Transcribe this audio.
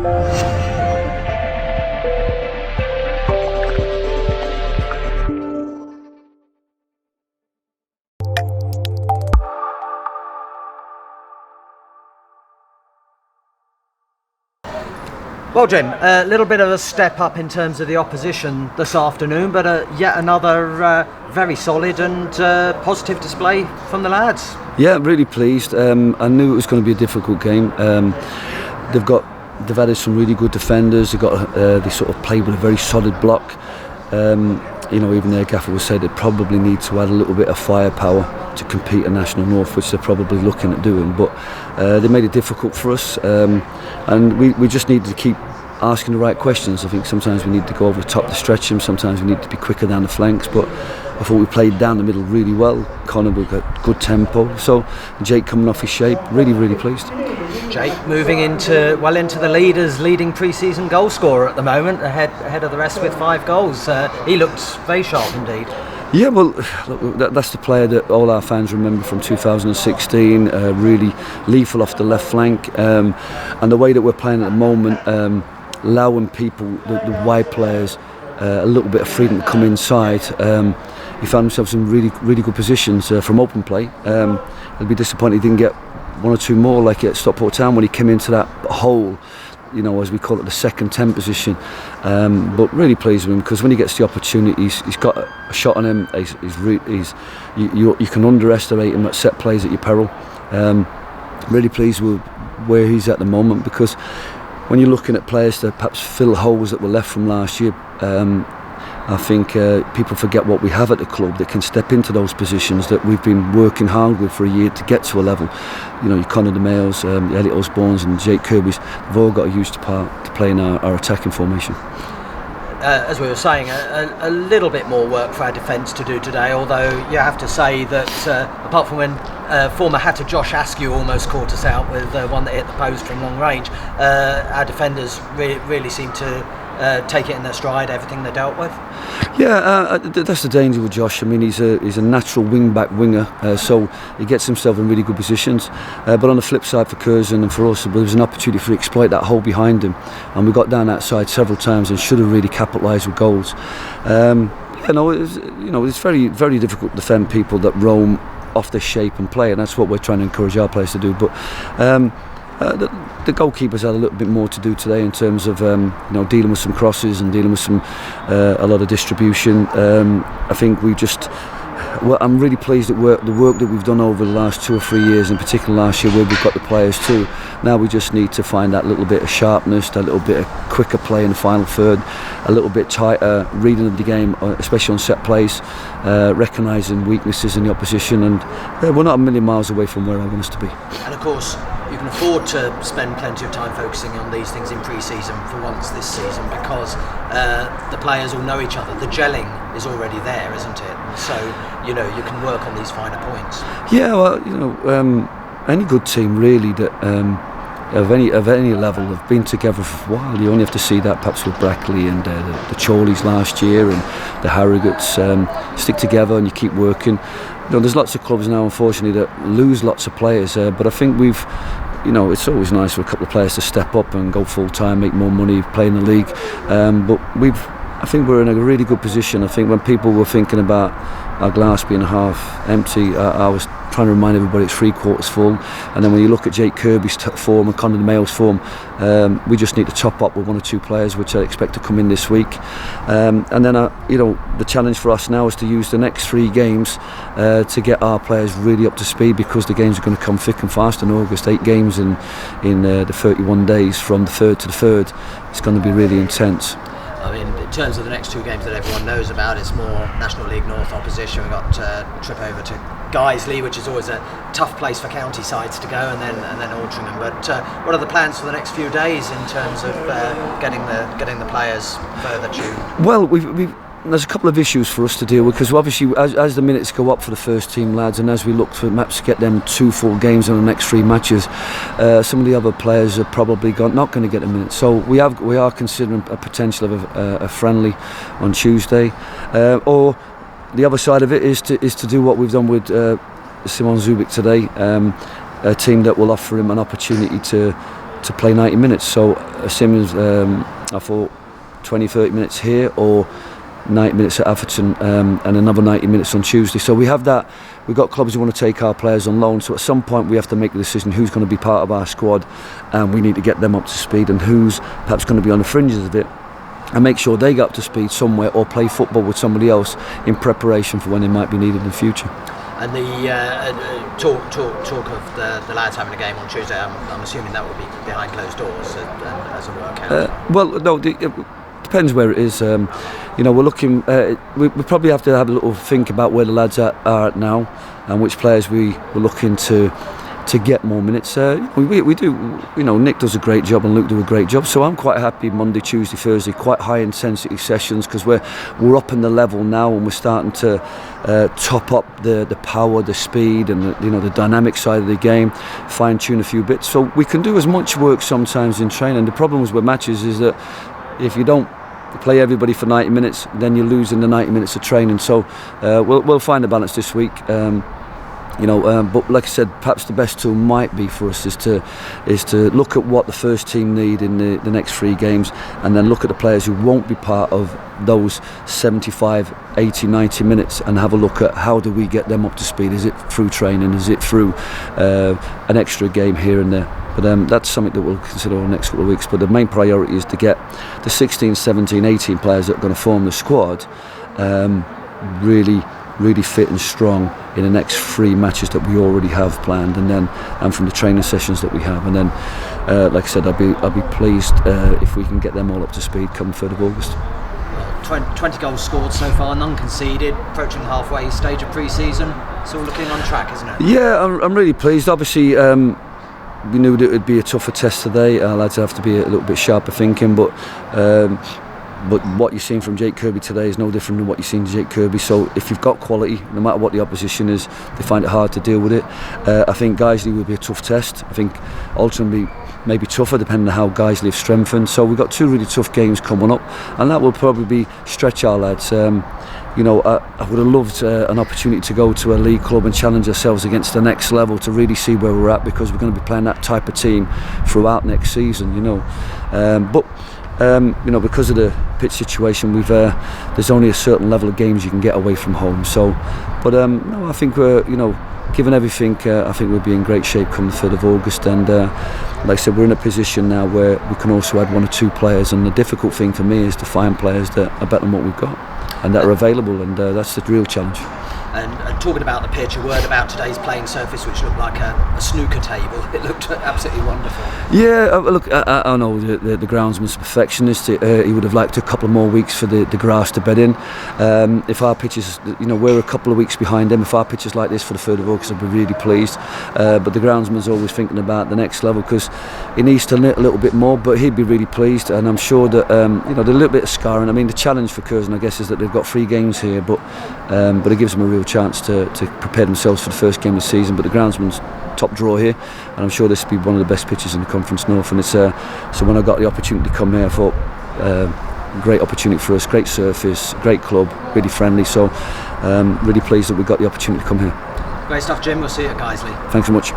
Well, Jim, a little bit of a step up in terms of the opposition this afternoon, but yet another very solid and positive display from the lads. Yeah, really pleased. I knew it was going to be a difficult game. They've added some really good defenders. They sort of played with a very solid block. Even their gaffer was said they probably need to add a little bit of firepower to compete at National North, which they're probably looking at doing. But they made it difficult for us, and we just needed to keep asking the right questions. I think sometimes we need to go over the top to stretch them, sometimes we need to be quicker down the flanks, but I thought we played down the middle really well. Connor with good tempo, so Jake coming off his shape, really pleased. Jake moving into the leading pre-season goal scorer at the moment, ahead of the rest with 5 goals. He looked very sharp indeed. Yeah, well, look, that's the player that all our fans remember from 2016, really lethal off the left flank, and the way that we're playing at the moment, allowing people, the wide players, a little bit of freedom to come inside. He found himself in really good positions from open play. I'd be disappointed he didn't get 1 or 2 more like at Stockport Town when he came into that hole, as we call it, the second 10 position. But really pleased with him, because when he gets the opportunity, he's got a shot on him. You can underestimate him at set plays at your peril. Really pleased with where he's at the moment, because when you're looking at players to perhaps fill holes that were left from last year, I think people forget what we have at the club that can step into those positions that we've been working hard with for a year to get to a level. Your Conor DeMails, Elliot Osborne's and Jake Kirby's, they've all got a huge part to play in our attacking formation. As we were saying, a little bit more work for our defence to do today, although you have to say that apart from when former Hatter Josh Askew almost caught us out with one that hit the post from long range, our defenders really seem to take it in their stride, everything they dealt with. Yeah, that's the danger with Josh. I mean, he's a natural wing-back winger, so he gets himself in really good positions. But on the flip side for Curzon and for us, there was an opportunity for to exploit that hole behind him, and we got down that side several times and should have really capitalised with goals. It's very, very difficult to defend people that roam off their shape and play, and that's what we're trying to encourage our players to do. But the goalkeepers had a little bit more to do today in terms of dealing with some crosses and dealing with a lot of distribution. I think I'm really pleased at the work that we've done over the last 2 or 3 years, in particular last year where we've got the players too. Now we just need to find that little bit of sharpness, that little bit of quicker play in the final third, a little bit tighter reading of the game, especially on set plays, recognising weaknesses in the opposition, and we're not a million miles away from where I want us to be. And of course, you can afford to spend plenty of time focusing on these things in pre-season for once this season, because the players all know each other. The gelling is already there, isn't it? So you can work on these finer points. Yeah, well, any good team really that of any level have been together for a while. You only have to see that perhaps with Brackley and the Chorleys last year and the Harrogates. Stick together and you keep working. There's lots of clubs now, unfortunately, that lose lots of players, but I think it's always nice for a couple of players to step up and go full time, make more money, play in the league. But I think we're in a really good position. I think when people were thinking about our glass being half empty, I was trying to remind everybody it's 3/4 full. And then when you look at Jake Kirby's form and Conor DeMails' form, we just need to top up with 1 or 2 players, which I expect to come in this week. And then the challenge for us now is to use the next 3 games to get our players really up to speed, because the games are going to come thick and fast in August. 8 games in the 31 days from the 3rd to the 3rd. It's going to be really intense. I mean, in terms of the next 2 games that everyone knows about, it's more National League North opposition. We've got a trip over to Guiseley, which is always a tough place for county sides to go, and then Altrincham. But what are the plans for the next few days in terms of getting the players further tuned? Well, there's a couple of issues for us to deal with, because obviously as the minutes go up for the first team lads, and as we look for maps to get them 2 full games in the next 3 matches, some of the other players are probably not going to get a minute. So we are considering a potential of a friendly on Tuesday, or the other side of it is to do what we've done with Simon Zubik today, a team that will offer him an opportunity to to play 90 minutes. So same as I thought 20-30 minutes here, or 90 minutes at Atherton, and another 90 minutes on Tuesday. So we have that. We've got clubs who want to take our players on loan, so at some point we have to make a decision who's going to be part of our squad, and we need to get them up to speed, and who's perhaps going to be on the fringes of it, and make sure they get up to speed somewhere, or play football with somebody else in preparation for when they might be needed in the future. And the talk of the lads having a game on Tuesday, I'm assuming that will be behind closed doors as a workout. Well, no, it depends where it is. We're looking. We probably have to have a little think about where the lads are at now, and which players we're looking to get more minutes. We do. Nick does a great job and Luke do a great job. So I'm quite happy Monday, Tuesday, Thursday, quite high intensity sessions, because we're up in the level now, and we're starting to top up the power, the speed, and the dynamic side of the game, fine tune a few bits. So we can do as much work sometimes in training. The problems with matches is that if you don't play everybody for 90 minutes, then you're losing the 90 minutes of training. So we'll find a balance this week. But like I said, perhaps the best tool might be for us is to look at what the first team need in the next 3 games, and then look at the players who won't be part of those 75, 80, 90 minutes, and have a look at how do we get them up to speed. Is it through training? Is it through an extra game here and there? But that's something that we'll consider over the next couple of weeks. But the main priority is to get the 16, 17, 18 players that are going to form the squad really fit and strong in the next 3 matches that we already have planned, and from the training sessions that we have, and then like I said, I'll be pleased if we can get them all up to speed come 3rd of August. 20 goals scored so far, none conceded, approaching the halfway stage of pre-season. It's all looking on track, isn't it? Yeah, I'm really pleased. Obviously, we knew that it would be a tougher test today. Our lads have to be a little bit sharper thinking, but what you've seen from Jake Kirby today is no different than what you've seen from Jake Kirby. So if you've got quality, no matter what the opposition is, they find it hard to deal with it. I think Guiseley will be a tough test. I think ultimately maybe tougher depending on how Guiseley have strengthened. So we've got 2 really tough games coming up, and that will probably stretch our lads. I would have loved an opportunity to go to a league club and challenge ourselves against the next level to really see where we're at, because we're going to be playing that type of team throughout next season. Because of the pitch situation, there's only a certain level of games you can get away from home. So, no, I think we're, given everything, I think we'll be in great shape come the 3rd of August. And like I said, we're in a position now where we can also add 1 or 2 players. And the difficult thing for me is to find players that are better than what we've got and that are available. And that's the real challenge. And talking about the pitch, a word about today's playing surface, which looked like a snooker table. It looked absolutely wonderful. Yeah, look, I know the groundsman's a perfectionist. He would have liked a couple more weeks for the grass to bed in. If our pitches, we're a couple of weeks behind him. If our pitch is like this for the 3rd of August, I'd be really pleased. But the groundsman's always thinking about the next level, because he needs to knit a little bit more, but he'd be really pleased. And I'm sure that, there's a little bit of scarring. I mean, the challenge for Curzon, I guess, is that they've got 3 games here, but it gives them a real chance to prepare themselves for the first game of the season. But the groundsman's top draw here, and I'm sure this will be one of the best pitches in the Conference North. And it's so when I got the opportunity to come here, I thought great opportunity for us, great surface, great club, really friendly. So really pleased that we got the opportunity to come here. Great stuff, Jim. We'll see you at Guiseley. Thanks so much.